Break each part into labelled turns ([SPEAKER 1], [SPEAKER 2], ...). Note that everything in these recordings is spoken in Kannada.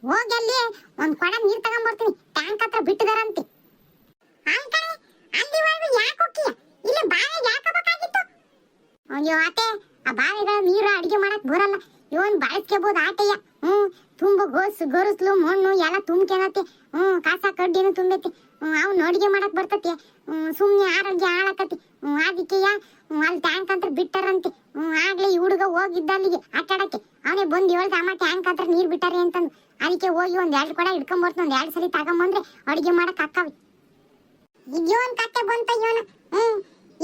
[SPEAKER 1] ಹೋಗಿ ಅಲ್ಲಿ ಒಂದ್ ಕೊಡ ನೀರ್ ತಗೊಂಡ್ಬರ್ತೀನಿ. ಟ್ಯಾಂಕ್ ಹತ್ರ ಬಿಟ್ಟಿದಾರಂತೆ. ಅಂಕಣೆ ಅಲ್ಲಿವರೆಗೂ ಯಾಕೆ ಹೋಗ್ತೀಯ? ಇಲ್ಲಿ ಬಾವಿಗೆ ಯಾಕೆ ಹೋಗಬೇಕಾಗಿತ್ತು? ಅಯ್ಯೋ ಆಟೆ, ಆ ಬಾವಿಗಳ ನೀರು ಅಡಿಗೆ ಮಾಡಕ್ ಬರಲ್ಲ. ಇವನ್ ಬಳಸ್ಕೋಬಹುದು ಆಟೆಯ. ತುಂಬ ಗೊರಸ್ಲು ಮಣ್ಣು ಎಲ್ಲ ತುಂಬ್ಕೆನತ್ತೆ. ಕಾಸ ಕಡ್ಡಿನೂ ತುಂಬೈತಿ. ಅವ್ನು ಅಡಿಗೆ ಮಾಡಕ್ ಬರ್ತತಿ. ಸುಮ್ನೆ ಆರೋಗ್ಯ ಹಾಳಾಕತಿ. ಅದಕ್ಕೆಯ ಅಲ್ಲಿ ಟ್ಯಾಂಕ್ ಹತ್ರ ಬಿಟ್ಟಾರಂತೆ. ಆಗ್ಲೇ ಈ ಹುಡುಗ ಹೋಗಿದ್ದ ಅಲ್ಲಿಗೆ ಆಟಾಡಕ್ಕೆ. ಅವನೇ ಬಂದು ಹೇಳ್ದ, ಅಮ್ಮ ಟ್ಯಾಂಕ್ ಹತ್ರ ನೀರ್ ಬಿಟ್ಟಾರೆ ಅಂತಂದು. ಅದಕ್ಕೆ ಹೋಗಿ ಒಂದ್ 2 ಕೊಡ ಹಿಡ್ಕೊಂಬರ್ತೀನಿ. 1 2 ಸರಿ ತಗೊಂಬಂದ್ರೆ ಅಡಿಗೆ ಮಾಡಕ್ ಅಕ್ಕವಿ. ಇವನ್ ಕತ್ತೆ ಬಂತ ಇವನ.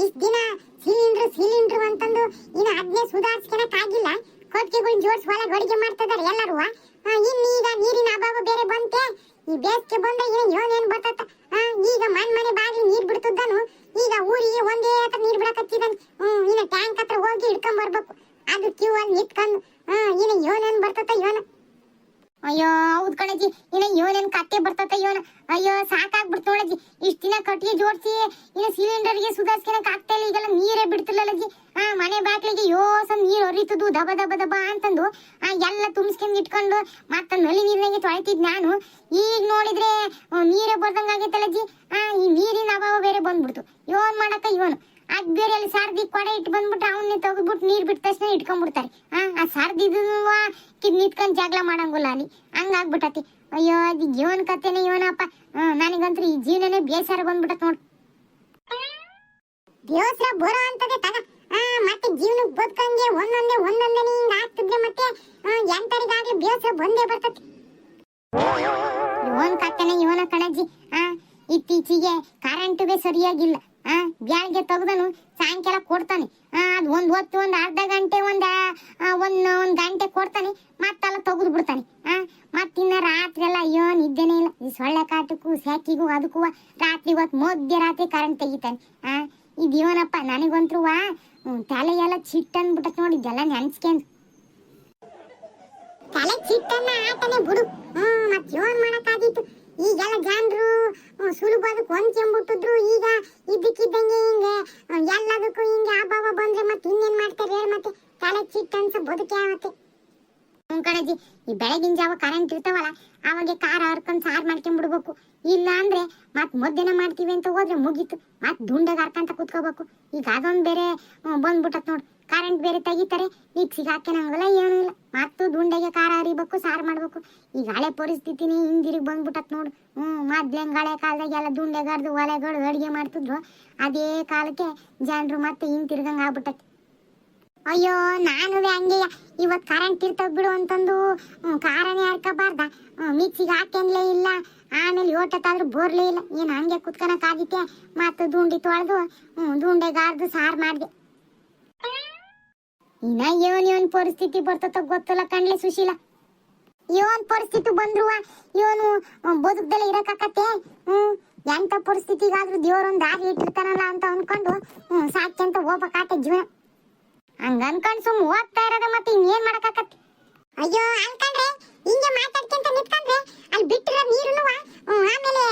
[SPEAKER 1] ಇಷ್ಟ ದಿನ ಸಿಲಿಂಡ್ರು ಅಂತಂದು ಇನ್ನು ಅದನ್ನೇ ಸುಧಾರಿಸ್ಕೊಳಕ್ ಆಗಿಲ್ಲ. ಕೊಟ್ಟಿಗೆಗಳು ಜೋಡಿಸಿ ಒಳಗೆ ಅಡಿಗೆ ಮಾಡ್ತಿದಾರೆ ಎಲ್ಲರೂ. ಇನ್ನೀಗ ನೀರಿನ ಅಭಾವ ಬೇರೆ ಬಂತೆ. ಈ ಬೇಸಿಗೆ ಬಂದ ಏನೇನ್ ಬರ್ತತ್ತ. ಈಗ ಮನೆ ಬಾಗಿಲು ನೀರ್ ಬಿಡ್ತಿದ್ದಾನು. ಈಗ ಊರಿಗೆ ಒಂದೇ ಹತ್ರ ನೀರ್ ಬಿಡಕತ್ತಿದ್ದಾನೆ. ಇನ್ನ ಟ್ಯಾಂಕ್ ಹತ್ರ ಹೋಗಿ ಹಿಡ್ಕೊಂಡ್ ಬರ್ಬೇಕು. ಅದು ಕ್ಯೂ ಅಲ್ಲಿ ನಿಂತ್ಕೊಂಡು ಇನ್ನ ಏನೇನ್ ಬರ್ತತ್ತ ಇವನ. ಅಯ್ಯೋ ಹೌದ್ ಕಣಜಿ, ಇನ್ನ ಏನೇನ್ ಕತ್ತೆ ಬರ್ತತ ಇವನ. ಅಯ್ಯೋ ಸಾಕಾಗ್ಬಿಡ್ತು ನೋಡಜ್ಜಿ. ಇಷ್ಟ ದಿನ ಕಟ್ಟಿಗೆ ಜೋಡಿಸಿ ಇನ್ನು ಸಿಲಿಂಡರ್ಗೆ ಸುಧಾರಿಸ್ಕೊಳಕ್ ಆಗ್ತಾ ಇಲ್ಲ. ಈಗೆಲ್ಲ ನೀರೇ ಬಿಡ್ತಿಲ್ಲಜ್ಜಿ. ಮನೆ ಬಾಗ್ಲಿಗೆ ಯೋಸ ನೀರು ಹರಿತದು ದಬ ದಬ ದಬ ಅಂತಂದು ಎಲ್ಲ ತುಂಬಿಸ್ಕೊಂಡ್ ಇಟ್ಕೊಂಡು ಮತ್ತ ನಲ್ಲಿ ನೀರಿನಾಗೆ ತೊಳಿತಿದ್ ನಾನು. ಈಗ ನೋಡಿದ್ರೆ ನೀರೇ ಬರ್ದಂಗ ಆಗೈತಲ್ಲಜ್ಜಿ. ಈ ನೀರಿನ ಅಭಾವ ಬೇರೆ ಬಂದ್ಬಿಡ್ತು. ಇವನ್ ಮಾಡಕ ಇವನು ಅದ್ ಬೇರೆ ಅಲ್ಲಿ ಸರ್ದಿ ಕೊಡ ಇಟ್ಟು ಬಂದ್ಬಿಟ್ರೆ ಅವನ್ನೇ ತೆಗೆದ್ಬಿಟ್ಟು ನೀರ್ ಬಿಟ್ಟ ತಕ್ಷಣ ಇಟ್ಕೊಂಡ್ಬಿಡ್ತಾರೆ. ಆ ಸರ್ದಿದ್ ನಿತ್ಕೊಂಡ್ ಜಗಳ ಮಾಡಂಗಿಲ್ಲ ಅಲ್ಲಿ. ಹಂಗಾಗ್ಬಿಟ್ಟತಿ. ಅಯ್ಯೋ ಅದು ಜೀವನ ಕತೆನೆ ಇವನಪ್ಪ. ನನಗಂತೂ ಈ ಜೀವನನೇ ಬೇಸರ ಬಂದ್ಬಿಟ್ಟತ್ ನೋಡ್. ಬೇಸರ ಬರೋ ಅಂತದೆ ತಗ. ಮತ್ತೆ ಜೀವನಕ್ಕೆ ಬದುಕಂಗೆ ಒಂದೊಂದೇ ಹಿಂಗ ಆಗ್ತಿದ್ರೆ ಮತ್ತೆ ಎಂತರಿಗಾಗ್ಲಿ ಬೇಸರ ಬಂದೇ ಬರ್ತತಿ. ಇವನ್ ಕತೆನೆ ಇವನ ಕಣಜ್ಜಿ. ಇತ್ತೀಚೆಗೆ ಕರೆಂಟುಗೆ ಸರಿಯಾಗಿಲ್ಲ. ಬ್ಯಾಳ್ಗೆ ತೆಗ್ದನು ಸಾಯಂಕಾಲ ಕೊಡ್ತಾನೆ. ಅದ್ ಒಂದ್ ಹೊತ್ತು ಒಂದ್ ಅರ್ಧ ಗಂಟೆ ಒಂದ್ ಗಂಟೆ ಕೊಡ್ತಾನೆ. ಮತ್ತೆಲ್ಲ ತೆಗೆದು ಬಿಡ್ತಾನೆ. ಮತ್ತಿನ್ನ ರಾತ್ರಿ ಎಲ್ಲ ಅಯ್ಯೋ ನಿದ್ದೆನೇ ಇಲ್ಲ. ಈ ಸೊಳ್ಳೆ ಕಾಟಕ್ಕೂ ಸ್ಯಾಕಿಗೂ ಅದಕ್ಕೂ ರಾತ್ರಿ ಹೊತ್ತು ಮಧ್ಯರಾತ್ರಿ ಕರೆಂಟ್ ತೆಗಿತಾನೆ. ಇದು ಇವನಪ್ಪ. ನನಗಂತ್ರು ತಲೆ ಎಲ್ಲ ಚಿಟ್ಟ ಅಂದ್ಬಿಟ್ಟತ್ ನೋಡಿದ್ದೆಲ್ಲ ನೆನ್ಸ್ಕೊಂಡು. ತಲೆ ಚಿಟ್ಟನ್ನ ಆಟನೇ ಬಿಡು. ಮತ್ ಏನ್ ಮಾಡಕ್ಕಾಗಿತ್ತು. ಈಗೆಲ್ಲ ಜನರು ಸುಲಭದಕ್ಕೆ ಹೊಂದ್ಕೊಂಡ್ಬಿಟ್ಟಿದ್ರು. ಈಗ ಇದ್ದಕ್ಕಿದ್ದಂಗೆ ಹಿಂಗೆ ಎಲ್ಲದಕ್ಕೂ ಹಿಂಗೆ ಅಭಾವ ಬಂದ್ರೆ ಮತ್ತೆ ಇನ್ನೇನ್ ಮಾಡ್ತಾರೆ ಹೇಳಿ. ಮತ್ತೆ ತಲೆ ಚಿಟ್ಟ ಅನ್ಸ ಬದುಕೆ ಆವತ್ತೆ. ಕಣಜಿ, ಈ ಬೆಳಗಿನ ಜಾವ ಕರೆಂಟ್ ಇರ್ತಾವಲ್ಲ ಅವಾಗ ಖಾರ ಹರ್ಕೊಂಡ್ ಸಾರು ಮಾಡ್ಕೊಂಡ್ಬಿಡ್ಬೇಕು. ಇಲ್ಲ ಅಂದ್ರೆ ಮತ್ ಮಧ್ಯಾಹ್ನ ಮಾಡ್ತೀವಿ ಅಂತ ಹೋದ್ರೆ ಮುಗೀತು. ಮತ್ ದುಂಡಾಗ ಹರ್ಕಂತ ಕುತ್ಕೋಬೇಕು. ಈಗ ಅದೊಂದ್ ಬೇರೆ ಬಂದ್ಬಿಟ್ಟತ್ ನೋಡು. ಕರೆಂಟ್ ಬೇರೆ ತೆಗಿತಾರೆ. ಮಿಕ್ಸಿಗೆ ಹಾಕ್ಯನಂಗಲ್ಲ ಏನೂ ಇಲ್ಲ. ಮತ್ತು ದುಂಡೆಗೆ ಖಾರ ಹರಿಬೇಕು, ಸಾರು ಮಾಡ್ಬೇಕು. ಈಗ ಹಳೆ ಪರಿಸ್ಥಿತಿನೇ ಹಿಂದಿರುಗಿ ಬಂದ್ಬಿಟ್ಟತ್ ನೋಡು. ಮೊದ್ಲೇಂಗ್ ಹಳೆ ಕಾಲದಾಗ ಎಲ್ಲ ದುಂಡೆಗಾರ್ದು ಒಲೆಗಳು ಅಡಿಗೆ ಮಾಡ್ತಿದ್ರು. ಅದೇ ಕಾಲಕ್ಕೆ ಜನರು ಮತ್ತೆ ಹಿಂತಿರ್ಗಂಗ್ ಆಗ್ಬಿಟ್ಟತಿ. ಅಯ್ಯೋ ನಾನು ಹಂಗೆಯ. ಇವತ್ ಕರೆಂಟ್ ಇರ್ತಾವ ಬಿಡು ಅಂತಂದು ಖಾರನೇ ಹರ್ಕಬಾರ್ದ. ಮಿಕ್ಸಿಗೆ ಹಾಕ್ಯನ್ಲೇ ಇಲ್ಲ. ಆಮೇಲೆ ಓಟತ್ತಾದ್ರೂ ಬೋರ್ಲೇ ಇಲ್ಲ. ಏನ್ ಹಂಗೆ ಕುತ್ಕೊಳಕ್ ಆದಿತ್ತೆ. ಮತ್ತೆ ದುಂಡಿ ತೊಳೆದು ದುಂಡೆಗಾರ್ದು ಸಾರು ಮಾಡ್ದೆ. ಇನ್ನ ಇವನ್ ಪರಿಸ್ಥಿತಿ ಬರ್ತತ ಗೊತ್ತಲ್ಲ ಕಣ್ಲೆ ಸುಶೀಲ. ಇವನ್ ಪರಿಸ್ಥಿತಿ ಬಂದ್ರು ಇವನು ಬದುಕ್ದಲ್ಲೇ ಇರಕಾಕತ್ತೆ. ಎಂತ ಪರಿಸ್ಥಿತಿಗಾದ್ರೂ ದೇವ್ರೊಂದ್ ದಾರಿ ಇಟ್ಟಿರ್ತಾನಲ್ಲ ಅಂತ ಅನ್ಕೊಂಡು ಸಾಕ್ಯಂತ ಹೋಗ್ಬೇಕಾತ ಜೀವನ. ಹಂಗ ಅನ್ಕೊಂಡ್ ಸುಮ್ ಹೋಗ್ತಾ ಇರೋದ. ಮತ್ತೆ ಇನ್ನೇನ್ ಮಾಡಕಾಕತ್ತೆ. ಅಯ್ಯೋ ಅನ್ಕೊಂಡ್ರೆ ಹಿಂಗೆ ಮಾತಾಡ್ಕೊಂತ ನಿಂತ್ಕೊಂಡ್ರೆ ಅಲ್ಲಿ ಬಿಟ್ಟಿರೋ ನೀರುನು ಆಮೇಲೆ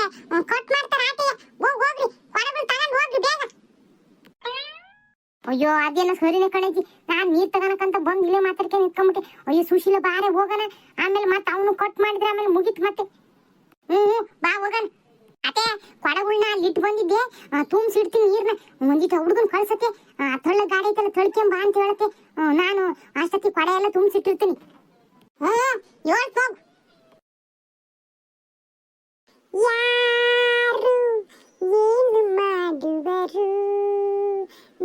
[SPEAKER 1] ಕಟ್ ಮಾಡ್ತಾರ ಆಟೆಯ. ಹೋಗ್ರಿ ಹೊರಗಳು ತಗೊಂಡ್ ಹೋಗ್ರಿ ಬೇಗ. ಅಯ್ಯೋ ಅದೇನ ಸರಿನೇ ಕಣಜಿ. ನಾನ್ ನೀರ್ ತಗೋಣಕಂತ ಬಂದ್ ಇಲ್ಲೇ ಮಾತಾಡ್ಕೊಂಡು ನಿಂತ್ಕೊಂಡ್ಬಿಟ್ಟೆ. ಅಯ್ಯೋ ಸುಶೀಲ ಬಾರೆ ಹೋಗೋಣ. ಆಮೇಲೆ ಮತ್ತೆ ಅವನು ಕಟ್ ಮಾಡಿದ್ರೆ ಆಮೇಲೆ ಮುಗಿತ್ ಮತ್ತೆ. ಬಾ ಹೋಗೋಣ. ಅತ್ತೆ ಕೊಡಗಳ್ನ ಅಲ್ಲಿ ಇಟ್ಟು ಬಂದಿದ್ದೆ. ತುಂಬಿಸಿಡ್ತೀನಿ ನೀರ್ನ. ಒಂದಿಟ್ಟು ಹುಡುಗನ್ ಕಳ್ಸತ್ತೆ. ತಳ್ಳ ಗಾಡಿ ಐತಲ್ಲ ತಳ್ಕೊಂಬ ಅಂತ ಹೇಳತ್ತೆ. ನಾನು ಅಷ್ಟೊತ್ತಿ ಕೊಡ ಎಲ್ಲ ತುಂಬಿಸಿಟ್ಟಿರ್ತೀನಿ. ಹೇಳ್ತು ಯಾರು ಏನು ಮಾಡುವರು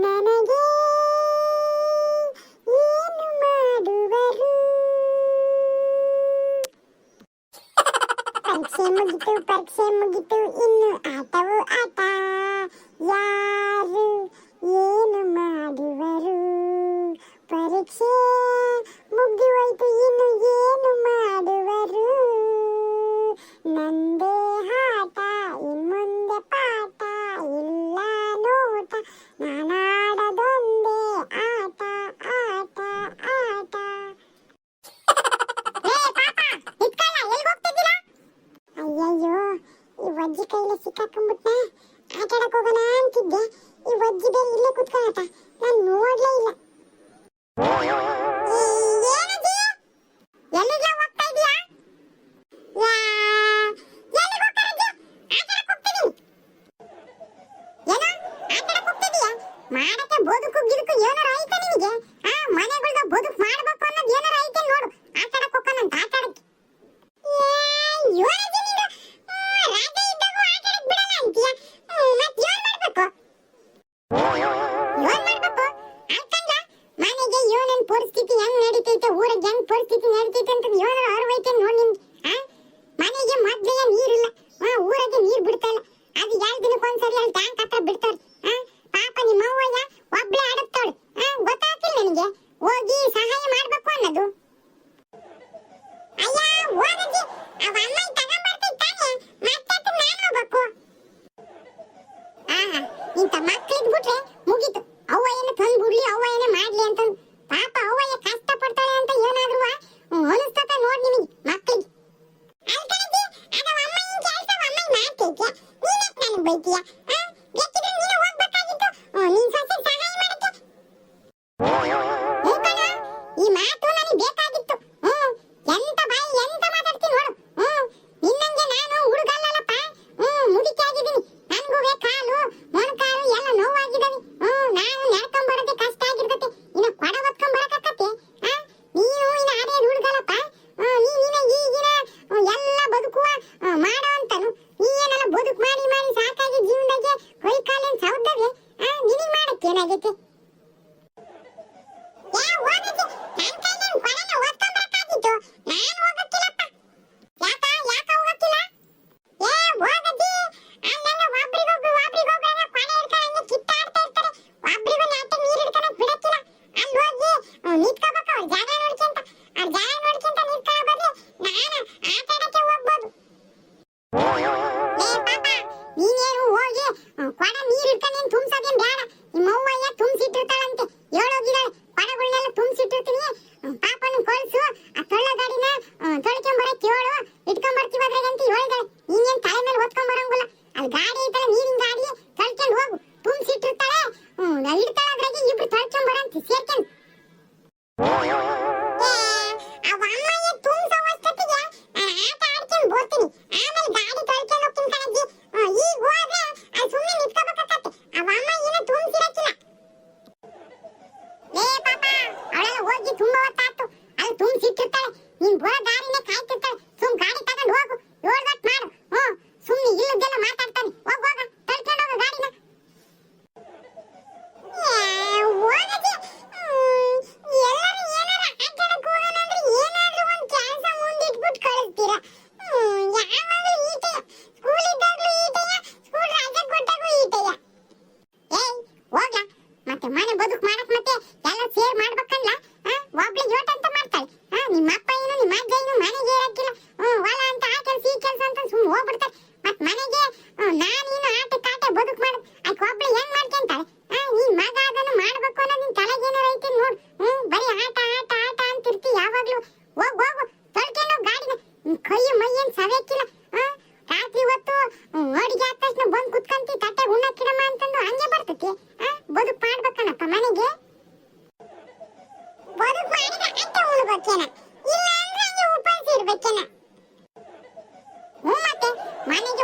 [SPEAKER 1] ನನಗೆ ಏನು ಮಾಡುವರು. ಪರೀಕ್ಷೆ ಮುಗಿತು ಇನ್ನು ಆಟವು ಆಟ. ಯಾರು ಏನು ಮಾಡುವರು. ಪರೀಕ್ಷೆ ಮುಗಿ ಹೋಯ್ತು ಇನ್ನು ಏನು ಮಾಡುವರು. ನಂದೇ ಆಟ ಇನ್ಮುಂದೆ ಪಾಠ ಇಲ್ಲ ನೋಟ. ನಾನಾಡದೊಂದೇ ಆಟ ಆಟ ಆಟ. ಅಯ್ಯಯ್ಯೋ ಈ ವಜ್ಜಿ ಕೈಲಿ ಸಿಕ್ಕಾಕೊಂಡ್ಬಿಟ್ನ. ಆಟಾಡಕ್ ಹೋಗೋಣ ಅಂತಿದ್ದೆ. ಈ ವಜ್ಜಿ ಬೇರೆ ಇಲ್ಲೇ ಕುತ್ಕೊಳತ. ನಾನ್ ನೋಡ್ಲೇ ಇಲ್ಲ. ಎಲ್ಲಿಗೆ ಹೋಗ್ತಾ ಇದೀಯಾ? ಬೈತೀಯ ಬೇಕಿದ್ರೆ ನೀನು ಹೋಗ್ಬೇಕಾಗಿತ್ತು ನೀನ್ ಸೊಸೆ ಸಹಾಯ ಮಾಡಕ್ಕೆ ಹ್ಞೂ ಕಣ ಈ ಮಾತು ನನಗೆ ಬೇಕಾಗಿತ್ತು ಎಂತ ಬಾಯಿ ಎಂತ ಮಾತಾಡ್ತೀನಿ ನೋಡು ನಿನ್ನಂಗೆ ನಾನು ಹುಡುಗಲ್ಲಪ್ಪ ಮುದುಕಿ ಆಗಿದ್ದೀನಿ ನನಗೂ ಕಾಲು ಮೊಣಕಾಲು ಎಲ್ಲ ನೋವಾಗಿದ್ದಾವೆ ನಾನು ನಡ್ಕೊಂಡ್ ಬರೋದೇ ಕಷ್ಟ ಆಗಿರ್ತೈತೆ ಇನ್ನು ಕೊಡ ಹೊತ್ಕೊಂಡ್ ಬರಕತ್ತೆ ನೀನು ಇನ್ನು ಅದೇ ಹುಡುಗಲ್ಲಪ್ಪ ನೀನಿನ ಈಗಿನ ಎಲ್ಲ ಬದುಕುವ ಮಾಡೋ ಅಂತನು ನೀ ಏನೆಲ್ಲ ಬದುಕು ಮಾಡಿ ಮಾಡಿ ಸಾಕಾಗಿ ಜೀವನದಾಗೆ ಕೈ ಕಾಲೇನ್ ಸೌದವೆ ನಿನಗೆ ಮಾಡಕ್ಕೆ ಏನಾಗೈತೆ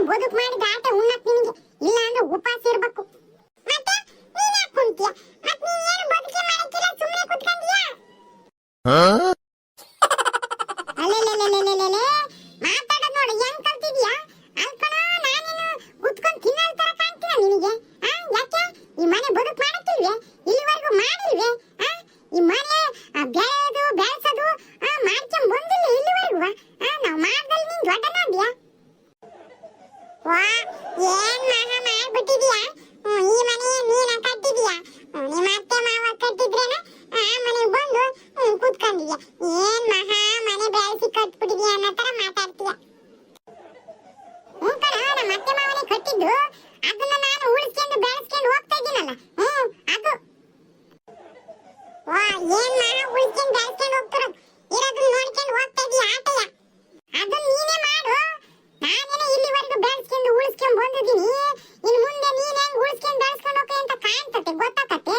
[SPEAKER 1] ಬದುಕು ಮಾಡಿದ ಆಟ ಉಣ್ಣಕ್ ನಿನಗೆ ಇಲ್ಲ ಅಂದ್ರೆ ಉಪವಾಸ ಇರಬೇಕು ಮತ್ತೆ ನೀನ್ ಯಾಕೆ ಕುಂತಿಯ ಮತ್ತೆ ನೀ ಏನು ಬದುಕಿ ಮಾಡಕ್ಕಿಲ್ಲ ಸುಮ್ಮನೆ ಕೂತ್ಕೊಂಡಿಯಾ ಅಲೆಲೆಲೆಲೆಲೆಲೆ ಮಾತಾಡೋದು ನೋಡಿ ಹೆಂಗ್ ಕಲ್ತಿದ್ಯಾ ಅಲ್ಕಣ ನಾನೇನು ಕೂತ್ಕೊಂಡು ತಿನ್ನಲ್ ತರ ಕಾಣ್ತೀಯ ನಿನಗೆ ಯಾಕೆ ಈ ಮನೆ ಬದುಕು ಮಾಡಕ್ಕಿಲ್ವೇ ಇಲ್ಲಿವರೆಗೂ ಮಾಡಿಲ್ವೇ ಈ ಮನೆ ಬೆಳೆದು ಬೆಳೆಸೋದು ಮಾಡ್ಕೊಂಡ್ ಬಂದಿಲ್ಲ ಇಲ್ಲಿವರೆಗೂ ನಾವು ಮಾಡ್ದಲ್ಲಿ ನೀನ್ ದೊಡ್ಡನಾದ್ಯಾ ವಾ ಏನ್ ಮಹಾ ಮಾಡ್ಬಿಟ್ಟಿದ್ಯಾ ಈ ಮನೆ ನೀನ ಕಟ್ಟಿದ್ಯಾ ನಿಮ್ಮ ಅತ್ತೆ ಮಾವ ಕಟ್ಟಿದ್ರೇನ ಆ ಮನೆಗೆ ಬಂದು ಕೂತ್ಕೊಂಡಿದ್ಯಾ ಏನ್ ಮಹಾ ಮನೆ ಬೆಳೆಸಿ ಕಟ್ಬಿಟ್ಟಿದ್ಯಾ ಅನ್ನೋ ತರ ಮಾತಾಡ್ತೀಯ ಕಣ ನಮ್ಮ ಅತ್ತೆ ಮಾವನೇ ಕಟ್ಟಿದ್ದು ಅದನ್ನ ನಾನು ಉಳಿಸ್ಕೊಂಡು ಬೆಳೆಸ್ಕೊಂಡು ಹೋಗ್ತಾ ಇದ್ದೀನಲ್ಲ ಅದು ವಾ ಏನ್ ಮಹಾ ಉಳಿಸ್ಕೊಂಡು ಬೆಳೆಸ್ಕೊಂಡು ಹೋಗ್ತಾರ ಇರೋದನ್ನ ನೋಡ್ಕೊಂಡು ಹೋಗ್ತಾ ಇದೀಯ ಆಟಯ ಅದನ್ನ ನೀನೇ ಮಾಡು ನಾನೇನೆ ಇಲ್ಲಿವರೆಗೂ ಬೆಳೆಸ್ಕೊಂಡು ಉಳಿಸ್ಕೊಂಡು ಬಂದಿದ್ದೀನಿ ಇನ್ನು ಮುಂದೆ ನೀನ್ ಹೆಂಗ್ ಉಳಿಸ್ಕೊಂಡು ಬೆಳೆಸ್ಕೊಂಡು ಹೋಗ್ತೀಯ ಅಂತ ಕಾಣ್ತತೆ ಗೊತ್ತಾಗತ್ತೆ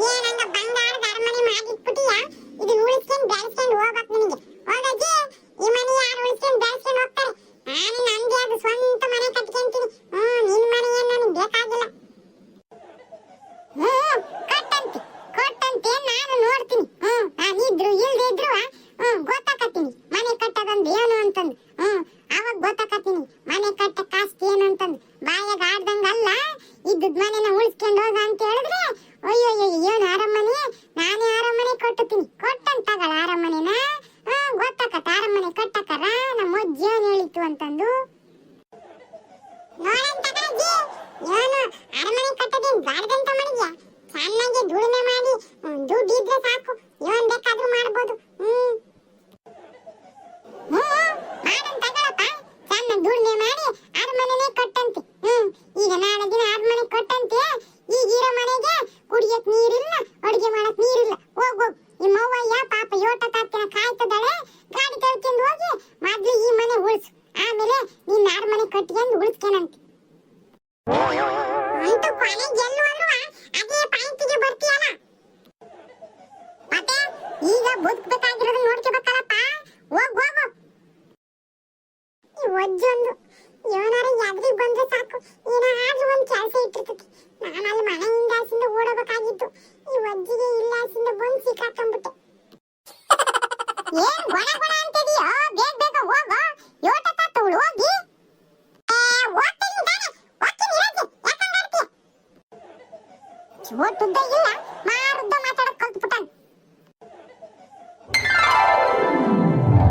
[SPEAKER 1] ಏನಂಗ ಬಂಗಾರದ ಅರಮನೆ ಮಾಡಿಟ್ಬಿಟ್ಟಿಯ ಇದನ್ನ ಉಳಿಸ್ಕೊಂಡು ಬೆಳೆಸ್ಕೊಂಡು ಹೋಗ್ಬೇಕು ನಿನಗೆ ಹೋಗಜ್ಜಿ ಈ ಮನೆ ಯಾರು ಉಳಿಸ್ಕೊಂಡು ಬೆಳೆಸ್ಕೊಂಡು ಹೋಗ್ತಾರೆ ನಾನು ನಂದೇ ಅದು ಸ್ವಂತ ಮನೆ ಕಟ್ಕೊಂತೀನಿ ನಿನ್ ಮನೆ ಏನು ನನಗೆ ಬೇಕಾಗಿಲ್ಲ ಕಟ್ಟಂತೆ ನಾನು ನೋಡ್ತೀನಿ ನಾನಿದ್ರು ಇಲ್ದೇ ಇದ್ರು ಒಟ್ಟು ಉದ್ದ ಇಲ್ಲ ಮಾರುದ್ದ